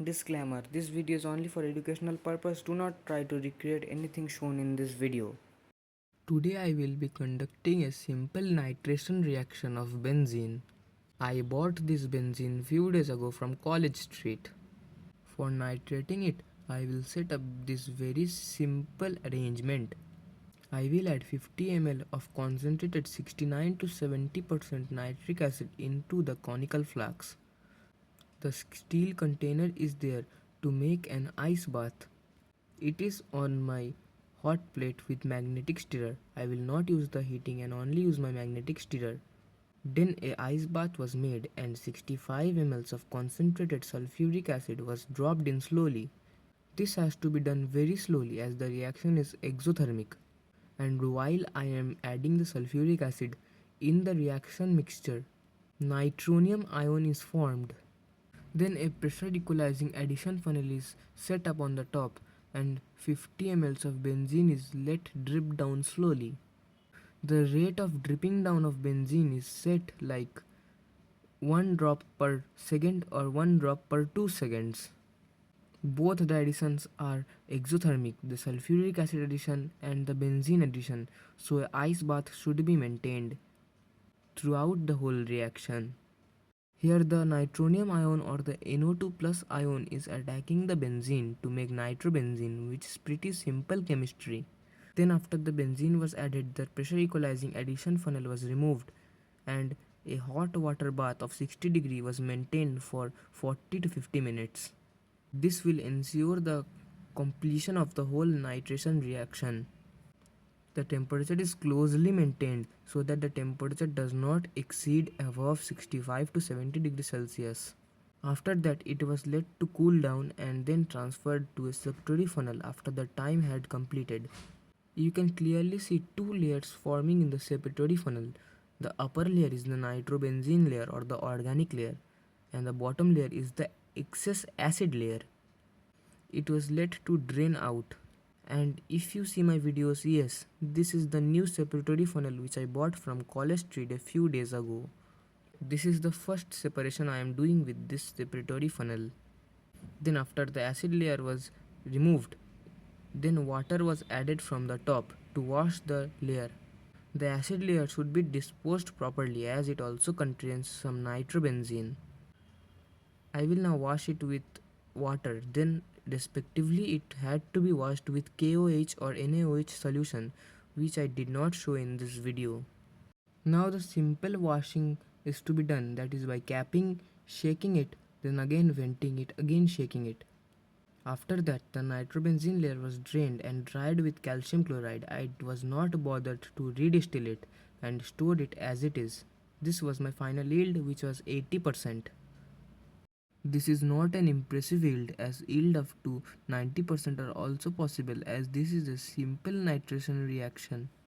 Disclaimer: this video is only for educational purpose. Do not try to recreate anything shown in this video. Today I will be conducting a simple nitration reaction of benzene. I bought this benzene few days ago from College Street. For nitrating it, I will set up this very simple arrangement. I will add 50 ml of concentrated 69 to 70% nitric acid into the conical flask. The steel container is there to make an ice bath. It is on my hot plate with magnetic stirrer. I will not use the heating and only use my magnetic stirrer. Then a ice bath was made and 65 ml of concentrated sulfuric acid was dropped in slowly. This has to be done very slowly as the reaction is exothermic. And while I am adding the sulfuric acid in the reaction mixture, nitronium ion is formed. Then a pressure equalizing addition funnel is set up on the top and 50 ml of benzene is let drip down slowly. The rate of dripping down of benzene is set like 1 drop per second or 1 drop per 2 seconds. Both the additions are exothermic, the sulfuric acid addition and the benzene addition, so a ice bath should be maintained throughout the whole reaction. Here the nitronium ion or the NO2 plus ion is attacking the benzene to make nitrobenzene, which is pretty simple chemistry. Then after the benzene was added, the pressure equalizing addition funnel was removed and a hot water bath of 60 degree was maintained for 40 to 50 minutes. This will ensure the completion of the whole nitration reaction. The temperature is closely maintained so that the temperature does not exceed above 65 to 70 degrees Celsius. After that, it was let to cool down and then transferred to a separatory funnel after the time had completed. You can clearly see two layers forming in the separatory funnel. The upper layer is the nitrobenzene layer or the organic layer, and the bottom layer is the excess acid layer. It was let to drain out. And if you see my videos, yes, this is the new separatory funnel which I bought from College Street a few days ago. This is the first separation I am doing with this separatory funnel. Then after the acid layer was removed, then water was added from the top to wash the layer. The acid layer should be disposed properly as it also contains some nitrobenzene. I will now wash it with water, then respectively it had to be washed with KOH or NaOH solution, which I did not show in this video. Now the simple washing is to be done, that is by capping, shaking it, then again venting it, again shaking it. After that, the nitrobenzene layer was drained and dried with calcium chloride. I was not bothered to redistill it and stored it as it is. This was my final yield, which was 80%. This is not an impressive yield, as yield up to 90% are also possible, as this is a simple nitration reaction.